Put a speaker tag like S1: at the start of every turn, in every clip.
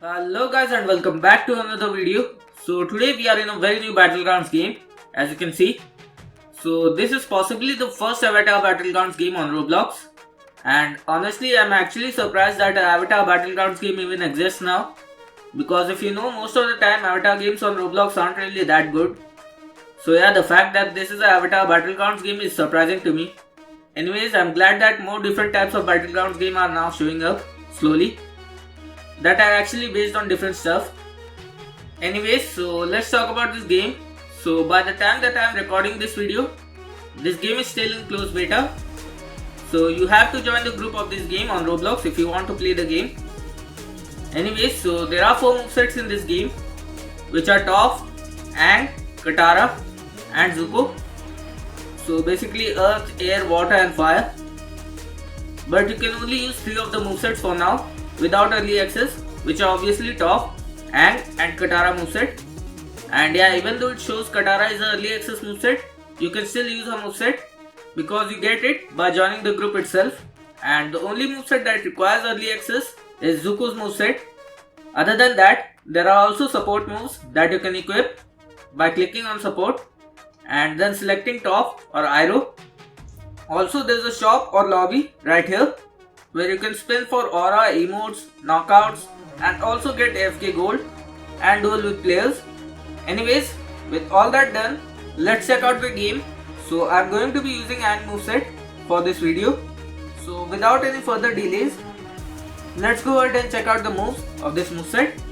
S1: Hello guys and welcome back to another video. So today we are in a very new Battlegrounds game, as you can see. So this is possibly the first Avatar Battlegrounds game on Roblox. And honestly I'm actually surprised that an Avatar Battlegrounds game even exists now. Because if you know, most of the time Avatar games on Roblox aren't really that good. So yeah, the fact that this is an Avatar Battlegrounds game is surprising to me. Anyways, I'm glad that more different types of Battlegrounds game are now showing up slowly, that are actually based on different stuff. Anyways, so let's talk about this game. So by the time that I am recording this video, this game is still in closed beta. So you have to join the group of this game on Roblox if you want to play the game. Anyways, so there are 4 movesets in this game, which are Toph, Ainz, Katara and Zuko. So basically earth, air, water and fire. But you can only use 3 of the movesets for now without early access, which are obviously Toph, Ainz and Katara moveset. And yeah, even though it shows Katara is an early access moveset, you can still use her moveset because you get it by joining the group itself. And the only moveset that requires early access is Zuko's moveset. Other than that, there are also support moves that you can equip by clicking on support and then selecting Toph or Iroh. Also there is a shop or lobby right here where you can spin for aura, emotes, knockouts and also get AFK gold and duel with players. Anyways, with all that done, let's check out the game. So I'm going to be using Ainz moveset for this video. So without any further delays, let's go ahead and check out the moves of this moveset.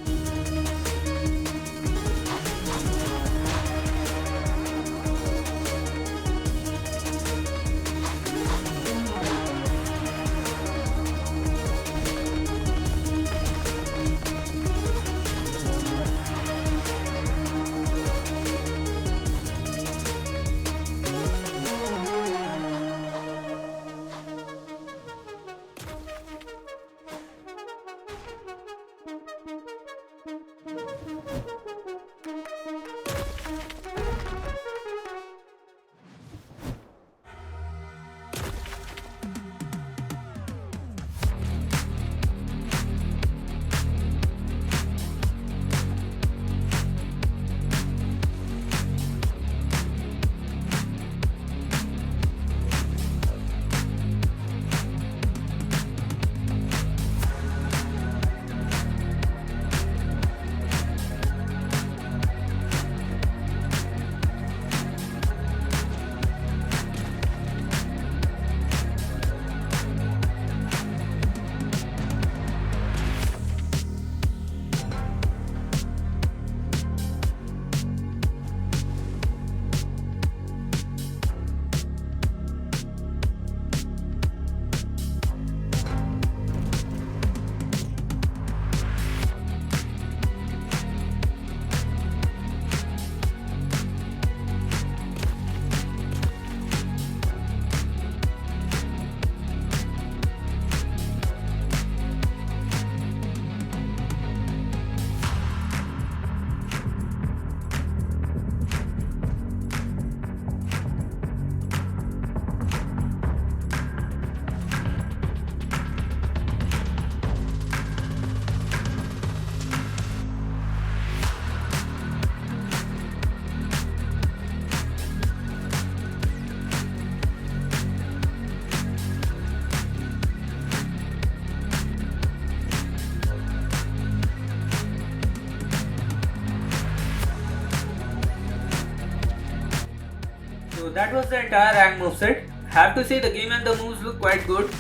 S1: So that was the entire Ainz moveset. Have to say the game and the moves look quite good.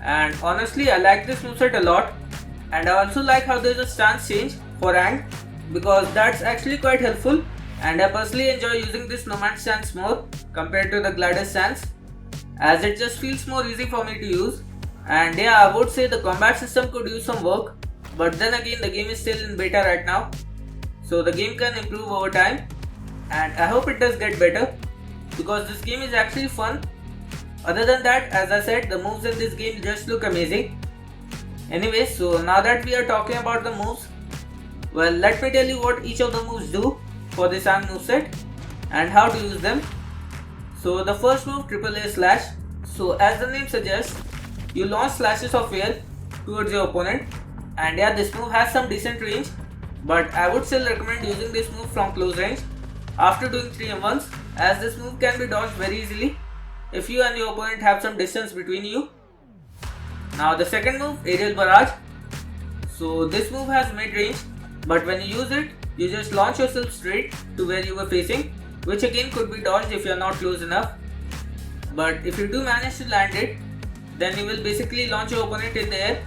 S1: And honestly I like this moveset a lot. And I also like how there is a stance change for Ainz, because that's actually quite helpful. And I personally enjoy using this Nomad stance more compared to the Glider stance, as it just feels more easy for me to use. And yeah, I would say the combat system could use some work, but then again the game is still in beta right now, so the game can improve over time, and I hope it does get better, because this game is actually fun. Other than that, as I said, the moves in this game just look amazing. Anyway, so now that we are talking about the moves, well, let me tell you what each of the moves do for this Ainz moveset and how to use them. So the first move, triple A slash. So as the name suggests, you launch slashes of air towards your opponent, And yeah, this move has some decent range, but I would still recommend using this move from close range after doing 3M1s, as this move can be dodged very easily if you and your opponent have some distance between you. Now the second move, Aerial Barrage. So this move has mid range, but when you use it, you just launch yourself straight to where you were facing, which again could be dodged if you are not close enough. But if you do manage to land it, then you will basically launch your opponent in the air,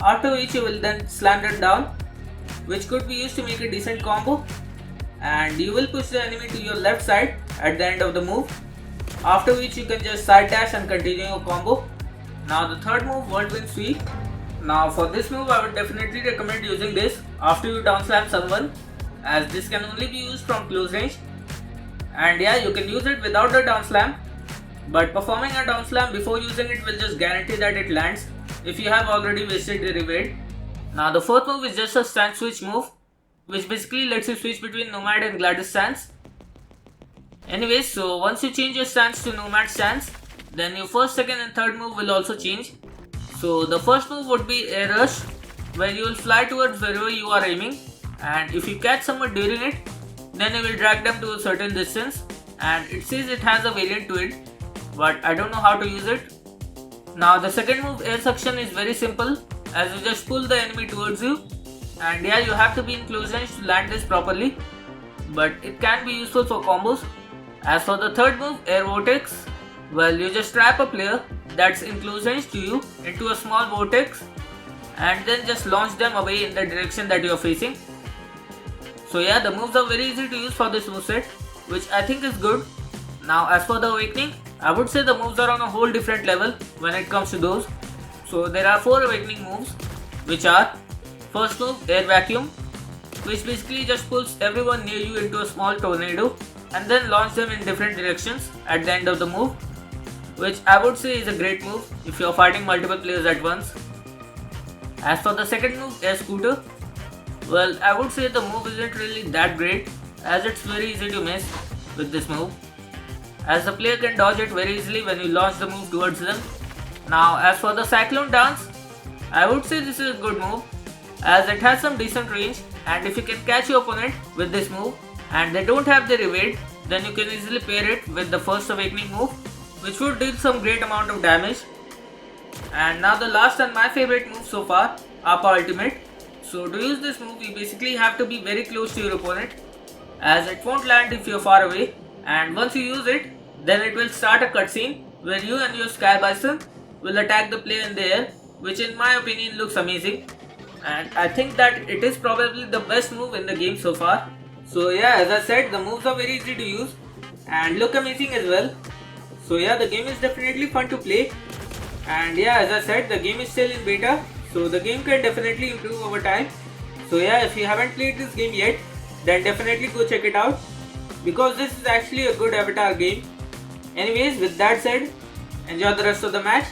S1: after which you will then slam them down, which could be used to make a decent combo, and you will push the enemy to your left side at the end of the move, after which you can just side dash and continue your combo. Now the third move, Whirlwind Sweep. Now for this move I would definitely recommend using this after you down slam someone, as this can only be used from close range. And yeah, you can use it without the down slam, but performing a down slam before using it will just guarantee that it lands if you have already wasted the evade. Now the fourth move is just a stance switch move, which basically lets you switch between Nomad and Gladys stance. Anyways, so once you change your stance to Nomad stance, then your first, second and third move will also change. So the first move would be Air Rush, where you will fly towards wherever you are aiming, and if you catch someone during it, then you will drag them to a certain distance, and it says it has a variant to it, but I don't know how to use it. Now the second move, Air Suction, is very simple, as you just pull the enemy towards you, and yeah, you have to be in close range to land this properly, but it can be useful for combos. As for the third move, Air Vortex, well, you just trap a player that's in close range to you into a small vortex and then just launch them away in the direction that you are facing. So yeah, the moves are very easy to use for this moveset, which I think is good. Now as for the Awakening, I would say the moves are on a whole different level when it comes to those. So there are 4 Awakening moves, which are: first move, Air Vacuum, which basically just pulls everyone near you into a small tornado and then launch them in different directions at the end of the move, which I would say is a great move if you are fighting multiple players at once. As for the second move, Air Scooter, well, I would say the move isn't really that great, as it's very easy to miss with this move, as the player can dodge it very easily when you launch the move towards them. Now as for the Cyclone Dance, I would say this is a good move, as it has some decent range, and if you can catch your opponent with this move and they don't have their evade, then you can easily pair it with the first Awakening move, which would deal some great amount of damage. And now the last and my favorite move so far, Appa Ultimate. So to use this move, you basically have to be very close to your opponent, as it won't land if you're far away, and once you use it, then it will start a cutscene where you and your Sky Bison will attack the player in the air, which in my opinion looks amazing, and I think that it is probably the best move in the game so far. So yeah, as I said, the moves are very easy to use and look amazing as well. So yeah, the game is definitely fun to play, and yeah, as I said, the game is still in beta, so the game can definitely improve over time. So yeah, if you haven't played this game yet, then definitely go check it out, because this is actually a good avatar game. Anyways, with that said, enjoy the rest of the match